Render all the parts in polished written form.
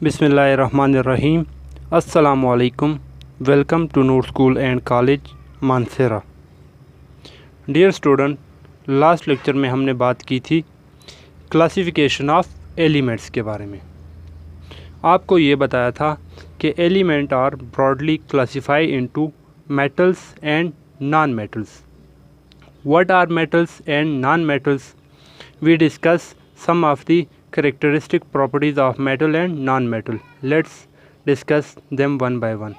बिस्मिल्लाहिर्रहमानिर्रहीम। अस्सलामुअलैकुम। Welcome to Noor school and college Mansehra. Dear student, last lecture में हमने बात की थी क्लासिफिकेशन ऑफ एलिमेंट्स के बारे में। आपको ये बताया था कि element are broadly classify into metals and non metals. What are metals and non metals? We discuss some of the characteristic properties of metal and non-metal. Let's discuss them one by one.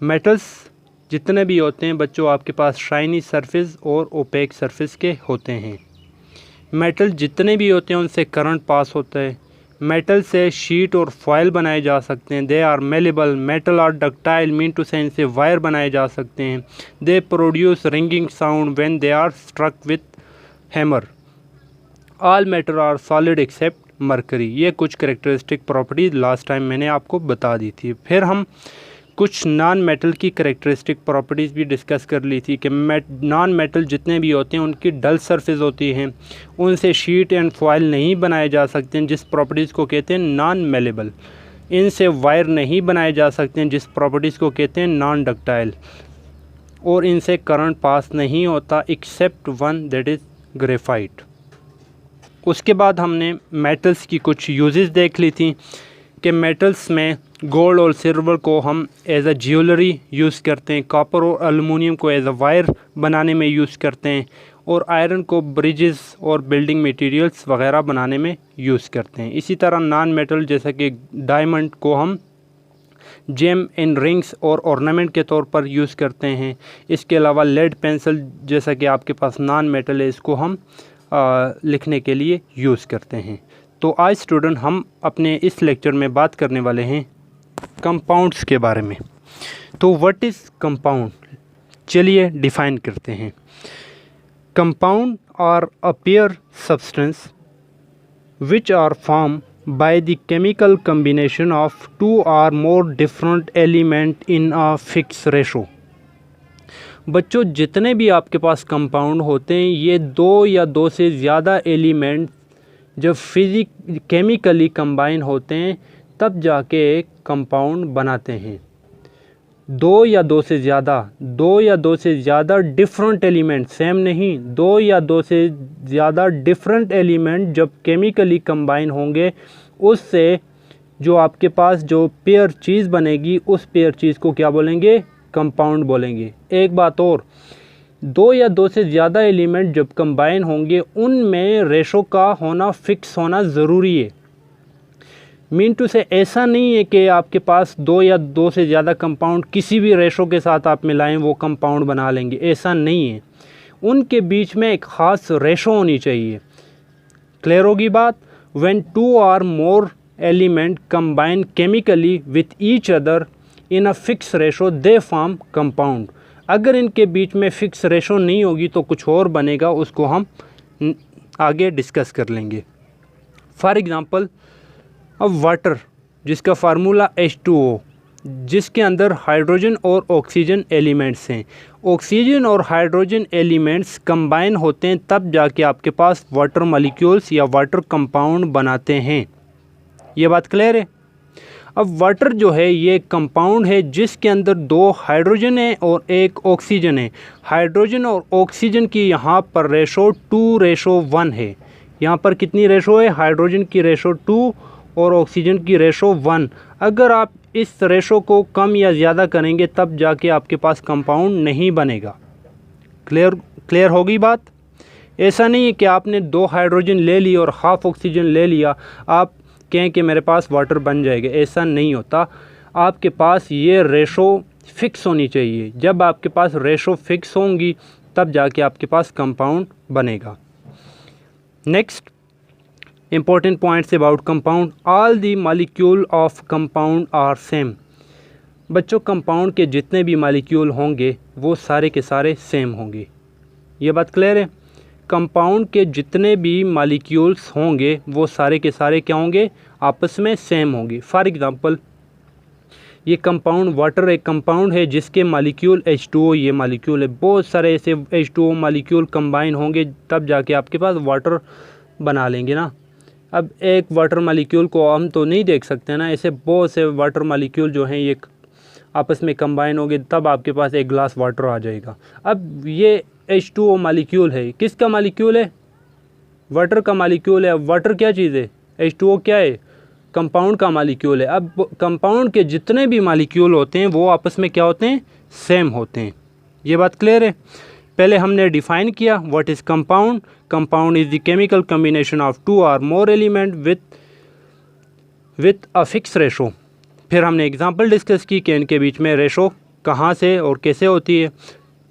metals जितने भी होते हैं बच्चों, आपके पास shiny surface और OPEC surface के होते हैं। मेटल जितने भी होते हैं उनसे करंट पास होता है। मेटल से शीट और फॉयल बनाए जा सकते हैं। They are malleable. Metal are ductile, mean to say इनसे वायर बनाए जा सकते हैं। They produce ringing sound when they are struck with hammer. All metal are solid except mercury. ये कुछ करेक्टरिस्टिक प्रॉपर्टीज लास्ट टाइम मैंने आपको बता दी थी। फिर हम कुछ नॉन मेटल की करेक्टरिस्टिक प्रॉपर्टीज़ भी डिस्कस कर ली थी कि नॉन मेटल जितने भी होते हैं उनकी डल सरफेस होती हैं, उनसे शीट एंड फॉयल नहीं बनाए जा सकते हैं, जिस प्रॉपर्टीज़ को कहते हैं नॉन मेलेबल। इनसे वायर नहीं बनाए जा सकते हैं, जिस प्रॉपर्टीज़ को कहते हैं नॉन डक्टाइल। और इनसे करंट पास नहीं होता except one, that is graphite. उसके बाद हमने मेटल्स की कुछ यूजेस देख ली थी कि मेटल्स में गोल्ड और सिल्वर को हम एज अ ज्वेलरी यूज़ करते हैं, कॉपर और एलुमिनियम को एज अ वायर बनाने में यूज़ करते हैं, और आयरन को ब्रिजेस और बिल्डिंग मटेरियल्स वगैरह बनाने में यूज़ करते हैं। इसी तरह नॉन मेटल जैसा कि डायमंड को हम जेम इन रिंग्स और ऑर्नामेंट के तौर पर यूज़ करते हैं। इसके अलावा लेड पेंसिल जैसा कि आपके पास नॉन मेटल है, इसको हम लिखने के लिए यूज़ करते हैं। तो आज स्टूडेंट हम अपने इस लेक्चर में बात करने वाले हैं कंपाउंड्स के बारे में। तो व्हाट इज़ कंपाउंड? चलिए डिफ़ाइन करते हैं। Compound are a pure substance which are form by the chemical combination of two or more different element in a fix ratio. बच्चों, जितने भी आपके पास कंपाउंड होते हैं, ये दो या दो से ज़्यादा एलिमेंट जब केमिकली कंबाइन होते हैं तब जाके एक कंपाउंड बनाते हैं। दो या दो से ज़्यादा डिफरेंट एलिमेंट, सेम नहीं, दो या दो से ज़्यादा डिफरेंट एलिमेंट जब केमिकली कंबाइन होंगे, उससे जो आपके पास जो पेयर चीज़ बनेगी, उस पेयर चीज़ को क्या बोलेंगे? कंपाउंड बोलेंगे। एक बात और, दो या दो से ज़्यादा एलिमेंट जब कंबाइन होंगे उनमें रेशो का होना फिक्स होना ज़रूरी है। मीन टू से ऐसा नहीं है कि आपके पास दो या दो से ज़्यादा कंपाउंड किसी भी रेशो के साथ आप मिलाएं वो कंपाउंड बना लेंगे, ऐसा नहीं है। उनके बीच में एक ख़ास रेशो होनी चाहिए। क्लियर होगी बात? When two or more element combine chemically with each other in a fix ratio they form compound. अगर इनके बीच में फिक्स रेशो नहीं होगी तो कुछ और बनेगा, उसको हम आगे डिस्कस कर लेंगे। फॉर एग्ज़ाम्पल, अब वाटर जिसका फार्मूला H2O, जिसके अंदर हाइड्रोजन और ऑक्सीजन एलिमेंट्स हैं। ऑक्सीजन और हाइड्रोजन एलिमेंट्स कंबाइन होते हैं तब जाके आपके पास वाटर मॉलिक्यूल्स या वाटर कंपाउंड बनाते हैं। ये बात क्लियर है? अब वाटर जो है ये कंपाउंड है जिसके अंदर दो हाइड्रोजन है और एक ऑक्सीजन है। हाइड्रोजन और ऑक्सीजन की यहाँ पर रेशो 2:1 है। यहाँ पर कितनी रेशो है? हाइड्रोजन की रेशो 2 और ऑक्सीजन की रेशो 1। अगर आप इस रेशो को कम या ज़्यादा करेंगे तब जाके आपके पास कंपाउंड नहीं बनेगा। क्लियर होगी बात? ऐसा नहीं है कि आपने 2 हाइड्रोजन ले ली और हाफ ऑक्सीजन ले लिया, आप कहें कि मेरे पास वाटर बन जाएगा, ऐसा नहीं होता। आपके पास ये रेशो फिक्स होनी चाहिए। जब आपके पास रेशो फिक्स होंगी तब जाके आपके पास कंपाउंड बनेगा। Next important points about compound. All the molecule of compound are same. बच्चों, कंपाउंड के जितने भी मॉलिक्यूल होंगे वो सारे के सारे सेम होंगे। ये बात क्लियर है? कंपाउंड के जितने भी मॉलिक्यूल्स होंगे वो सारे के सारे क्या होंगे? आपस में सेम होंगे। फॉर एग्ज़ाम्पल, ये कंपाउंड वाटर एक कंपाउंड है जिसके मॉलिक्यूल H2O ये मॉलिक्यूल है। बहुत सारे ऐसे H2O मॉलिक्यूल कंबाइन होंगे तब जाके आपके पास वाटर बना लेंगे ना। अब एक वाटर मालिक्यूल को हम तो नहीं देख सकते ना, ऐसे बहुत से वाटर मालिक्यूल जो हैं ये आपस में कंबाइन होंगे तब आपके पास एक ग्लास वाटर आ जाएगा। अब ये H2O मालिक्यूल है, किसका मालिक्यूल है? वाटर का मालिक्यूल है। अब वाटर क्या चीज़ है? H2O क्या है? कंपाउंड का मालिक्यूल है। अब कंपाउंड के जितने भी मालिक्यूल होते हैं वो आपस में क्या होते हैं? सेम होते हैं। ये बात क्लियर है? पहले हमने डिफाइन किया what is compound. Compound is the chemical combination of 2 और मोर element with a fix ratio. फिर हमने एग्जांपल डिस्कस की कि इनके बीच में रेशो कहाँ से और कैसे होती है।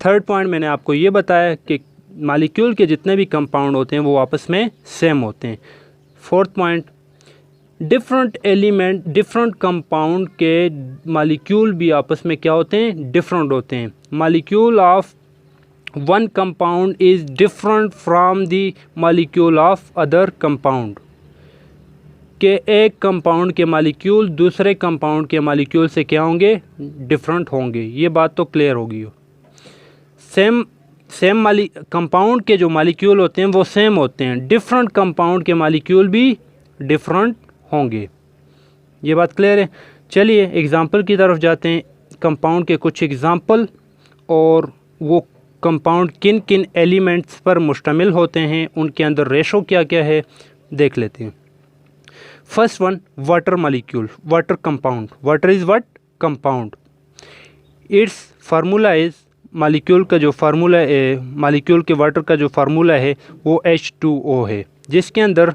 थर्ड पॉइंट मैंने आपको ये बताया कि मालिक्यूल के जितने भी कंपाउंड होते हैं वो आपस में सेम होते हैं। Fourth point, different element different compound के मालिक्यूल भी आपस में क्या होते हैं? डिफरेंट होते हैं। Molecule of one compound is different from the molecule of other compound, के एक कंपाउंड के मालिक्यूल दूसरे कंपाउंड के मालिक्यूल से क्या होंगे? डिफरेंट होंगे। ये बात तो क्लियर होगी। सेम कंपाउंड के जो मालिक्यूल होते हैं वो सेम होते हैं, डिफरेंट कंपाउंड के मालिक्यूल भी डिफरेंट होंगे। ये बात क्लियर है? चलिए एग्जांपल की तरफ जाते हैं। कंपाउंड के कुछ एग्जांपल और वो कंपाउंड किन किन एलिमेंट्स पर मुश्तमिल होते हैं, उनके अंदर रेशो क्या क्या है देख लेते हैं। First one, water molecule, water compound. Water is what? Compound. It's formula is, molecule का जो फार्मूला है, मालिक्यूल के वाटर का जो फार्मूला है वो H2O है, जिसके अंदर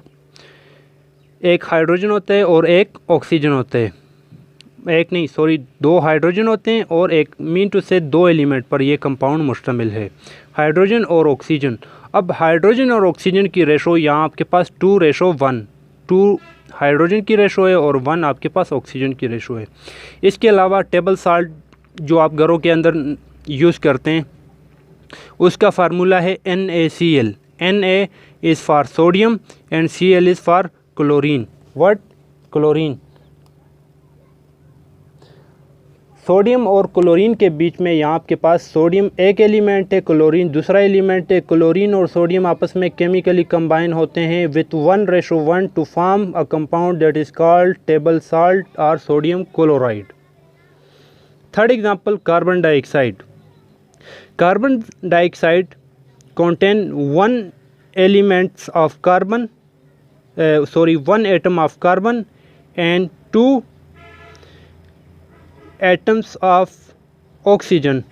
एक हाइड्रोजन होता है और एक ऑक्सीजन होता है। एक नहीं सॉरी, 2 हाइड्रोजन होते हैं और एक मीन टू से 2 एलिमेंट पर यह कंपाउंड मुश्तमिल है, हाइड्रोजन और ऑक्सीजन। अब हाइड्रोजन और ऑक्सीजन की रेशो यहाँ आपके पास 2:1, 2 हाइड्रोजन की रेशो है और 1 आपके पास ऑक्सीजन की रेशो है। इसके अलावा टेबल साल्ट जो आप घरों के अंदर यूज़ करते हैं उसका फार्मूला है NaCl। Na is for sodium and Cl is for chlorine. What? Chlorine. Sodium और क्लोरीन के बीच में यहाँ आपके पास सोडियम एक एलिमेंट है, क्लोरीन दूसरा एलिमेंट है। क्लोरीन और सोडियम आपस में केमिकली कंबाइन होते हैं with 1:1 to form a compound that is called table salt और sodium chloride. Third example, carbon dioxide. Carbon dioxide contain 1 atom of carbon and 2 atoms of oxygen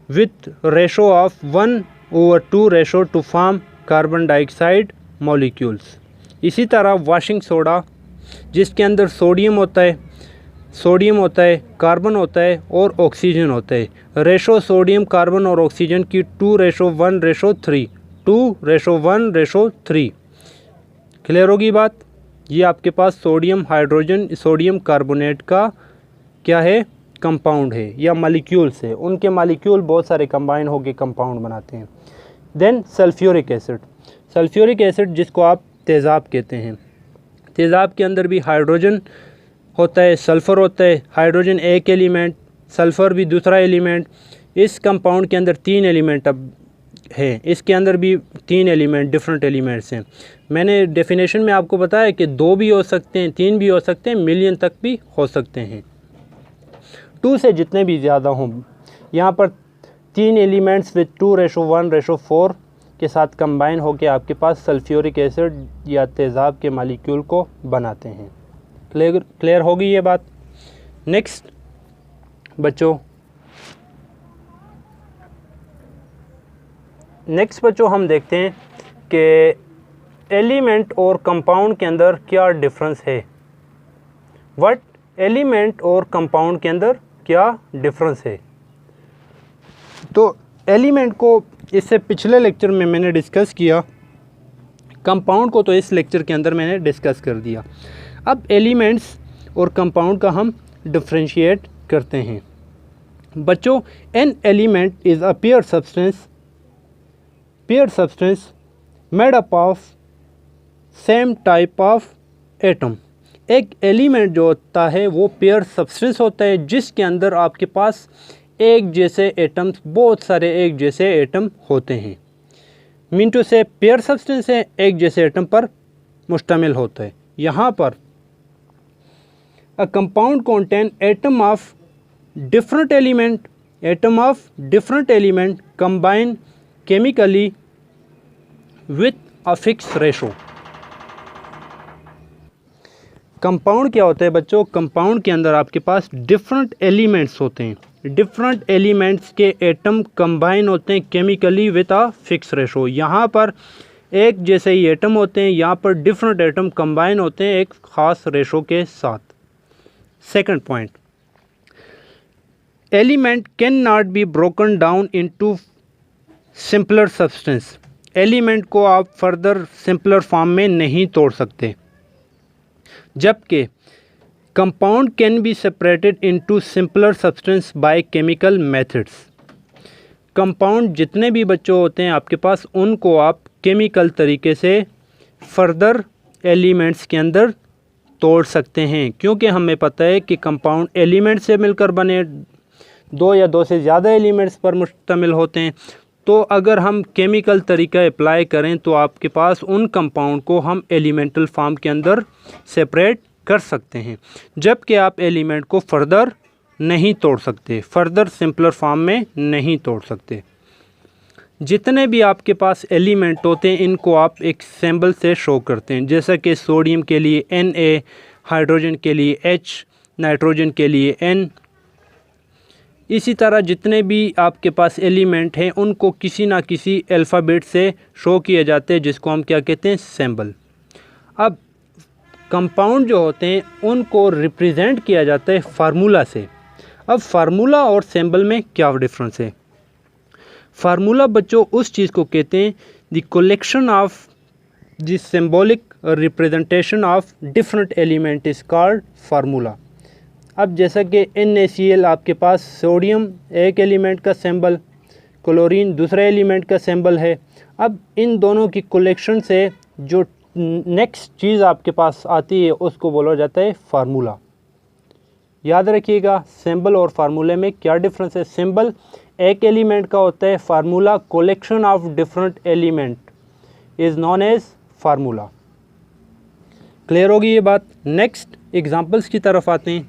with ratio of 1/2 ratio to form carbon dioxide molecules। इसी तरह washing soda जिसके अंदर sodium होता है, carbon होता है और ऑक्सीजन होता है। रेशो सोडियम कार्बन और ऑक्सीजन की 2:1:3, 2:1:3। क्लियर होगी बात? ये आपके पास सोडियम कार्बोनेट का क्या है? कंपाउंड है या मालिक्यूल्स है। उनके मालिक्यूल बहुत सारे कंबाइन होकर कंपाउंड बनाते हैं। Then sulphuric acid. Sulphuric acid जिसको आप तेज़ाब कहते हैं। तेज़ाब के अंदर भी हाइड्रोजन होता है, सल्फ़र होता है। हाइड्रोजन एक एलिमेंट, सल्फ़र भी दूसरा एलिमेंट। इस कंपाउंड के अंदर 3 एलिमेंट अब है, इसके अंदर भी 3 एलिमेंट डिफरेंट एलिमेंट्स हैं। मैंने डेफिनेशन में आपको बताया कि 2 भी हो सकते हैं, 3 भी हो सकते हैं, मिलियन तक भी हो सकते हैं, 2 से जितने भी ज़्यादा हों। यहाँ पर 3 एलिमेंट्स विद 2:1:4 के साथ कंबाइन होकर आपके पास सल्फ्यूरिक एसिड या तेज़ाब के मालिक्यूल को बनाते हैं। क्लियर होगी ये बात? नेक्स्ट बच्चों हम देखते हैं कि एलिमेंट और कंपाउंड के अंदर क्या डिफरेंस है। व्हाट? एलिमेंट और कंपाउंड के अंदर क्या डिफरेंस है। तो एलिमेंट को इससे पिछले लेक्चर में मैंने डिस्कस किया, कंपाउंड को तो इस लेक्चर के अंदर मैंने डिस्कस कर दिया। अब एलिमेंट्स और कंपाउंड का हम डिफरेंशिएट करते हैं। बच्चों, an element is a pure substance made up of same type of atom. एक एलिमेंट जो होता है वो पेयर सब्सटेंस होता है जिसके अंदर आपके पास एक जैसे एटम्स, बहुत सारे एक जैसे एटम होते हैं। मीन टू से पेयर सब्सटेंस है, एक जैसे एटम पर मुश्तमिल होता है। यहाँ पर a compound contain atom of different element combine chemically with a fixed ratio। Compound क्या होता है बच्चों? कंपाउंड के अंदर आपके पास डिफरेंट एलिमेंट्स होते हैं। डिफरेंट एलिमेंट्स के एटम कंबाइन होते हैं chemically with a fix ratio. यहाँ पर एक जैसे ही एटम होते हैं, यहाँ पर डिफरेंट एटम कंबाइन होते हैं एक ख़ास रेशो के साथ। Second point, element can not be broken down into simpler substance. Element को आप फर्दर सिंपलर फॉर्म में नहीं तोड़ सकते, जबकि compound can be separated into simpler substance by chemical methods. Compound जितने भी बच्चों होते हैं आपके पास, उनको आप केमिकल तरीके से फर्दर एलिमेंट्स के अंदर तोड़ सकते हैं, क्योंकि हमें पता है कि कंपाउंड एलिमेंट से मिलकर बने, दो या दो से ज़्यादा एलिमेंट्स पर मुश्तमिल होते हैं। तो अगर हम केमिकल तरीका अप्लाई करें तो आपके पास उन कंपाउंड को हम एलिमेंटल फॉर्म के अंदर सेपरेट कर सकते हैं, जबकि आप एलिमेंट को फर्दर नहीं तोड़ सकते, फर्दर सिंपलर फॉर्म में नहीं तोड़ सकते। जितने भी आपके पास एलिमेंट होते हैं इनको आप एक सिंबल से शो करते हैं, जैसा कि सोडियम के लिए Na, हाइड्रोजन के लिए H, नाइट्रोजन के लिए N। इसी तरह जितने भी आपके पास एलिमेंट हैं उनको किसी ना किसी अल्फ़ाबेट से शो किए जाते हैं, जिसको हम क्या कहते हैं? सिंबल। अब कंपाउंड जो होते हैं उनको रिप्रेजेंट किया जाता है फार्मूला से। अब फार्मूला और सिंबल में क्या डिफरेंस है? फार्मूला बच्चों उस चीज़ को कहते हैं the collection of the symbolic representation of different element is called formula. अब जैसा कि NaCl आपके पास सोडियम एक एलिमेंट का सिंबल, क्लोरीन दूसरा एलिमेंट का सिंबल है। अब इन दोनों की कलेक्शन से जो नेक्स्ट चीज़ आपके पास आती है उसको बोला जाता है फार्मूला। याद रखिएगा सिंबल और फार्मूले में क्या डिफरेंस है। सिंबल एक एलिमेंट का होता है, formula collection of different element is known as formula. Clear होगी ये बात। नेक्स्ट एग्जांपल्स की तरफ आते हैं।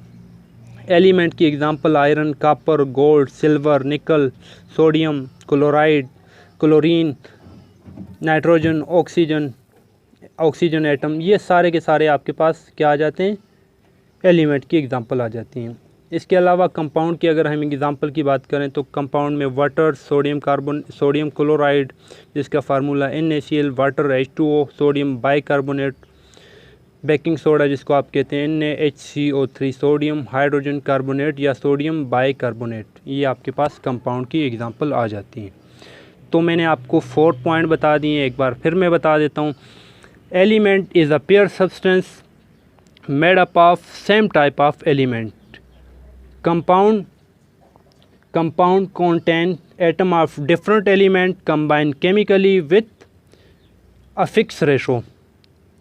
एलिमेंट की example iron, copper, gold, silver, nickel, sodium, chloride, chlorine, nitrogen, oxygen atom, ये सारे के सारे आपके पास क्या आ जाते हैं? एलिमेंट की एग्जांपल आ जाती हैं। इसके अलावा कंपाउंड की अगर हम एग्जांपल की बात करें तो कंपाउंड में वाटर, सोडियम क्लोराइड जिसका formula NaCl, water H2O, sodium bicarbonate, baking soda जिसको आप कहते हैं NaHCO3, सोडियम हाइड्रोजन कार्बोनेट या सोडियम बाइकार्बोनेट, ये आपके पास कंपाउंड की एग्जांपल आ जाती हैं। तो मैंने आपको 4 पॉइंट बता दिए, एक बार फिर मैं बता देता हूँ। Element is a pure substance made up of same type of element. Compound contain atom of different element combined chemically with a fixed ratio.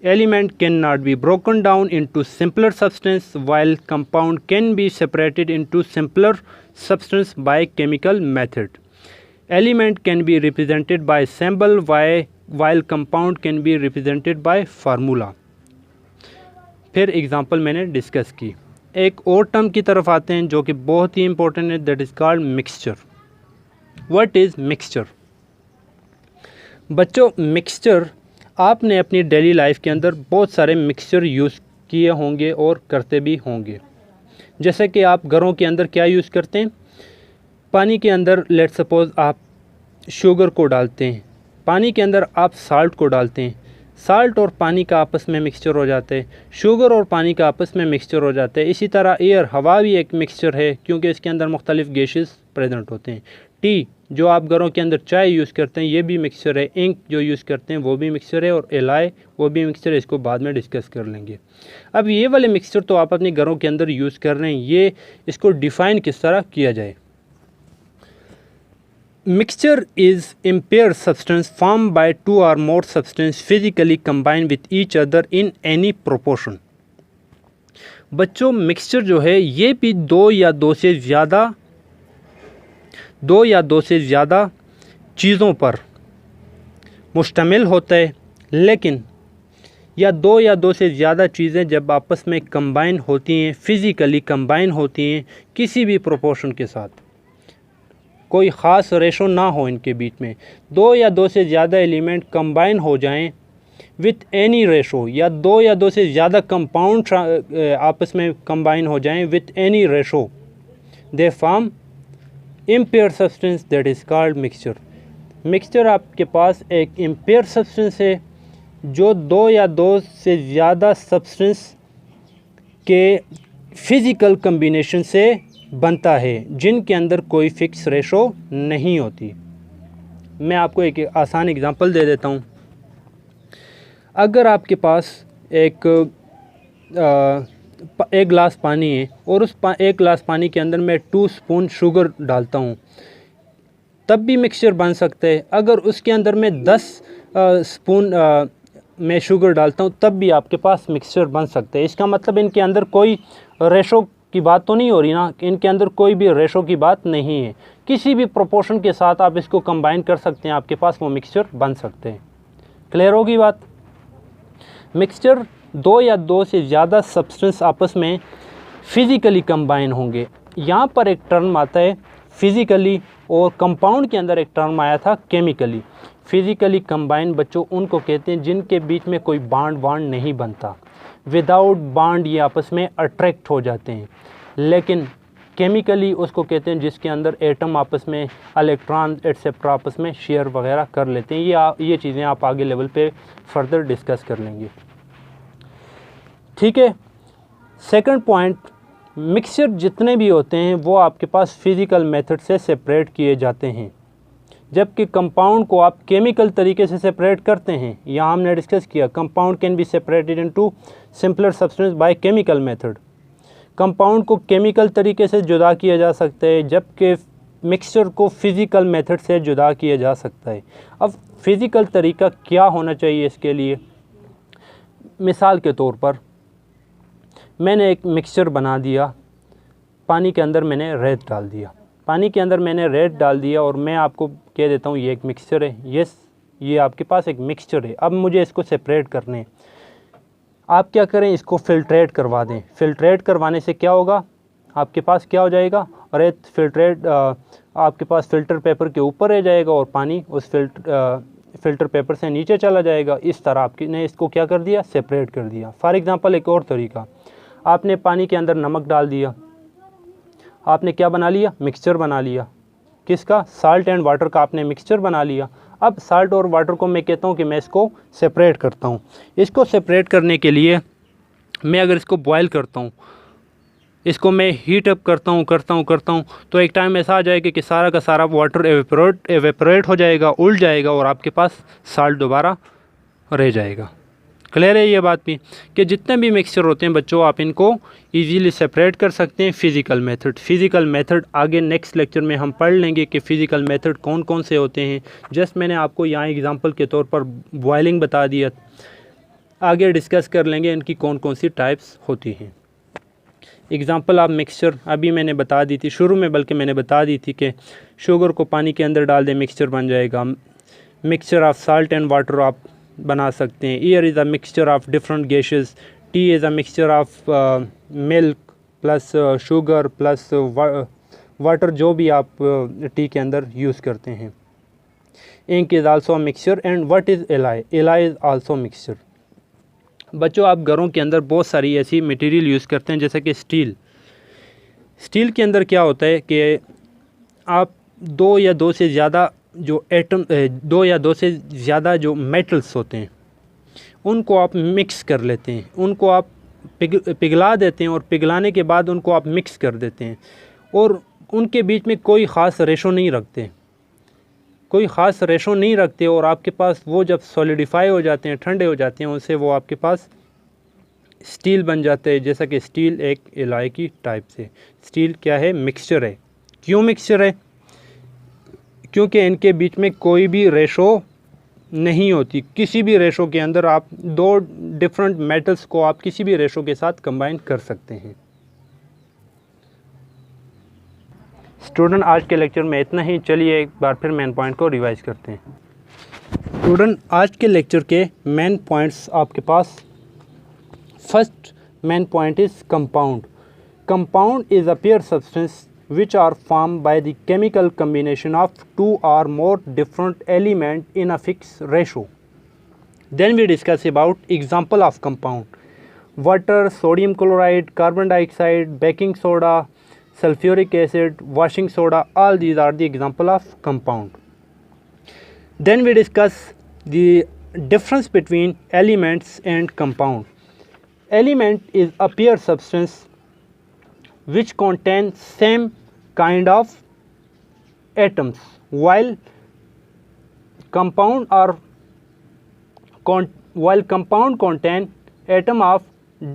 Element cannot be broken down into simpler substance, while compound can be separated into simpler substance by chemical method. Element can be represented by symbol while compound can be represented by formula. फिर example मैंने discuss की। एक और term की तरफ आते हैं जो कि बहुत ही इंपॉर्टेंट है, that is called mixture. What is mixture? बच्चों मिक्सचर आपने अपनी डेली लाइफ के अंदर बहुत सारे मिक्सचर यूज़ किए होंगे और करते भी होंगे। जैसे कि आप घरों के अंदर क्या यूज़ करते हैं? पानी के अंदर लेट सपोज़ आप शुगर को डालते हैं, पानी के अंदर आप साल्ट को डालते हैं, साल्ट और पानी का आपस में मिक्सचर हो जाता है, शुगर और पानी का आपस में मिक्सचर हो जाता है। इसी तरह एयर, हवा भी एक मिक्सचर है क्योंकि इसके अंदर मुख्तलिफ गैसेस प्रेजेंट होते हैं। टी जो आप घरों के अंदर चाय यूज़ करते हैं ये भी मिक्सचर है। इंक जो यूज़ करते हैं वो भी मिक्सचर है, और एलाई वो भी मिक्सचर है, इसको बाद में डिस्कस कर लेंगे। अब ये वाले मिक्सचर तो आप अपने घरों के अंदर यूज़ कर रहे हैं, ये इसको डिफ़ाइन किस तरह किया जाए। Mixture is impaired substance formed by two or more substances physically combined with each other in any proportion. बच्चों मिक्सचर जो है ये भी दो या दो से ज़्यादा चीज़ों पर मुश्तमिल होता है, लेकिन या दो से ज़्यादा चीज़ें जब आपस में कंबाइन होती हैं, फिज़िकली कंबाइन होती हैं किसी भी प्रोपोर्शन के साथ, कोई ख़ास रेशो ना हो इनके बीच में, दो से ज़्यादा एलिमेंट कंबाइन हो जाएं विथ एनी रेशो, या दो से ज़्यादा कंपाउंड आपस में कंबाइन हो जाएं with any ratio, they form empire substance that is called mixture. Mixture आपके पास एक इम्पेयर सब्सटेंस है जो दो से ज़्यादा सब्सटेंस के फिज़िकल कम्बिनेशन से बनता है जिनके अंदर कोई फ़िक्स रेशो नहीं होती। मैं आपको एक आसान एग्ज़ाम्पल दे देता हूँ। अगर आपके पास एक गिलास पानी है और उस एक गिलास पानी के अंदर मैं 2 स्पून शुगर डालता हूँ, तब भी मिक्सचर बन सकता है। अगर उसके अंदर मैं 10 स्पून मैं शुगर डालता हूँ तब भी आपके पास मिक्सचर बन सकते हैं। इसका मतलब इनके अंदर कोई रेशो की बात तो नहीं हो रही ना, इनके अंदर कोई भी रेशो की बात नहीं है। किसी भी प्रोपोर्शन के साथ आप इसको कंबाइन कर सकते हैं, आपके पास वो मिक्सचर बन सकते हैं। क्लियर होगी बात? मिक्सचर दो से ज़्यादा सब्सटेंस आपस में फिज़िकली कंबाइन होंगे। यहाँ पर एक टर्म आता है फिज़िकली, और कंपाउंड के अंदर एक टर्म आया था केमिकली। फिज़िकली कंबाइन बच्चों उनको कहते हैं जिनके बीच में कोई बॉन्ड नहीं बनता, विदाउट बॉन्ड ये आपस में अट्रैक्ट हो जाते हैं। लेकिन केमिकली उसको कहते हैं जिसके अंदर एटम आपस में इलेक्ट्रॉन एटसेट्रा आपस में शेयर वगैरह कर लेते हैं। ये चीज़ें आप आगे लेवल पे फर्दर डिस्कस कर लेंगे, ठीक है। सेकंड पॉइंट, मिक्सचर जितने भी होते हैं वो आपके पास फिज़िकल मेथड से सेपरेट किए जाते हैं, जबकि कंपाउंड को आप केमिकल तरीके से सेपरेट करते हैं। यहाँ हमने डिस्कस किया compound can be separated into simpler substance by chemical method. Compound को केमिकल तरीके से जुदा किया जा सकता है, जबकि मिक्सचर को फिज़िकल मेथड से जुदा किया जा सकता है। अब फिज़िकल तरीका क्या होना चाहिए इसके लिए? मिसाल के तौर पर मैंने एक मिक्सचर बना दिया, पानी के अंदर मैंने रेत डाल दिया, पानी के अंदर मैंने रेत डाल दिया और मैं आपको कह देता हूँ ये एक मिक्सचर है। यस, ये आपके पास एक मिक्सचर है। अब मुझे इसको सेपरेट करने हैं। आप क्या करें, इसको फिल्ट्रेट करवा दें। फिल्ट्रेट करवाने से क्या होगा, आपके पास क्या हो जाएगा, रेत फिल्ट्रेट आपके पास फ़िल्टर पेपर के ऊपर रह जाएगा और पानी उस फ़िल्टर पेपर से नीचे चला जाएगा। इस तरह आपने इसको क्या कर दिया, सेपरेट कर दिया। फॉर एग्ज़ाम्पल एक और तरीका, आपने पानी के अंदर नमक डाल दिया, आपने क्या बना लिया, मिक्सचर बना लिया। किसका? साल्ट एंड वाटर का आपने मिक्सचर बना लिया। अब साल्ट और वाटर को मैं कहता हूँ कि मैं इसको सेपरेट करता हूँ। इसको सेपरेट करने के लिए मैं अगर इसको बॉयल करता हूँ, इसको मैं हीट अप करता हूँ तो एक टाइम ऐसा आ जाएगा कि सारा का सारा वाटर एवेपोरेट हो जाएगा, उड़ जाएगा और आपके पास साल्ट दोबारा रह जाएगा। क्लियर है ये बात भी कि जितने भी मिक्सचर होते हैं बच्चों आप इनको इजीली सेपरेट कर सकते हैं फिज़िकल मेथड आगे नेक्स्ट लेक्चर में हम पढ़ लेंगे कि फ़िज़िकल मेथड कौन कौन से होते हैं। जस्ट मैंने आपको यहाँ एग्जांपल के तौर पर बॉयलिंग बता दिया, आगे डिस्कस कर लेंगे इनकी कौन कौन सी टाइप्स होती हैं। एग्ज़ाम्पल आप मिक्सचर अभी मैंने बता दी थी शुरू में, बल्कि मैंने बता दी थी कि शुगर को पानी के अंदर डाल दें मिक्सचर बन जाएगा। Mixture of salt and water आप बना सकते हैं। Air is a mixture of different gases, tea is a mixture of milk plus sugar plus water, जो भी आप टी के अंदर यूज़ करते हैं। Ink is also a mixture. And what is alloy? Alloy is also mixture. बच्चों आप घरों के अंदर बहुत सारी ऐसी मटेरियल यूज़ करते हैं जैसे कि स्टील के अंदर क्या होता है कि आप दो से ज़्यादा जो मेटल्स होते हैं उनको आप मिक्स कर लेते हैं, उनको आप पिघला देते हैं और पिघलाने के बाद उनको आप मिक्स कर देते हैं और उनके बीच में कोई ख़ास रेशो नहीं रखते और आपके पास वो जब सॉलिडिफाई हो जाते हैं, ठंडे हो जाते हैं, उनसे वो आपके पास स्टील बन जाते हैं। जैसा कि स्टील एक एलॉय की टाइप से, स्टील क्या है, मिक्सचर है। क्यों मिक्सचर है? क्योंकि इनके बीच में कोई भी रेशो नहीं होती। किसी भी रेशो के अंदर आप दो डिफरेंट मेटल्स को आप किसी भी रेशो के साथ कंबाइन कर सकते हैं। स्टूडेंट आज के लेक्चर में इतना ही। चलिए एक बार फिर मेन पॉइंट को रिवाइज करते हैं। स्टूडेंट आज के लेक्चर के मेन पॉइंट्स आपके पास First main point is compound. Compound is a pure substance which are formed by the chemical combination of two or more different elements in a fixed ratio. Then we discuss about example of compound. Water, sodium chloride, carbon dioxide, baking soda, sulfuric acid, washing soda, all these are the example of compound. Then we discuss the difference between elements and compound. Element is a pure substance which contains same kind of atoms, while compound contain atom of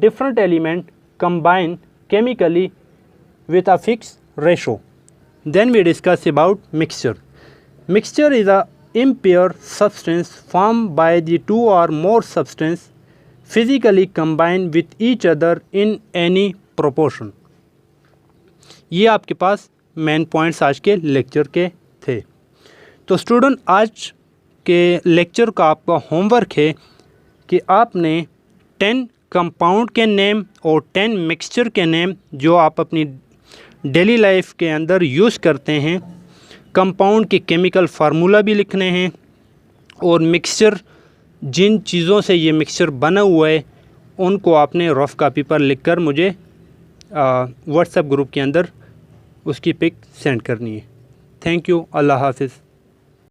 different element combined chemically with a fixed ratio. Then we discuss about mixture. Mixture is a impure substance formed by the two or more substances physically combined with each other in any proportion. ये आपके पास main points आज के lecture के थे। तो student, आज के lecture का आपका होमवर्क है कि आपने 10 कंपाउंड के नेम और 10 मिक्सचर के नेम जो आप अपनी डेली लाइफ के अंदर यूज़ करते हैं, कंपाउंड के केमिकल फार्मूला भी लिखने हैं और मिक्सचर जिन चीज़ों से ये मिक्सचर बना हुआ है उनको आपने रफ़ कॉपी पर लिखकर मुझे व्हाट्सएप ग्रुप के अंदर उसकी पिक सेंड करनी है। Thank you. अल्लाह हाफिज़।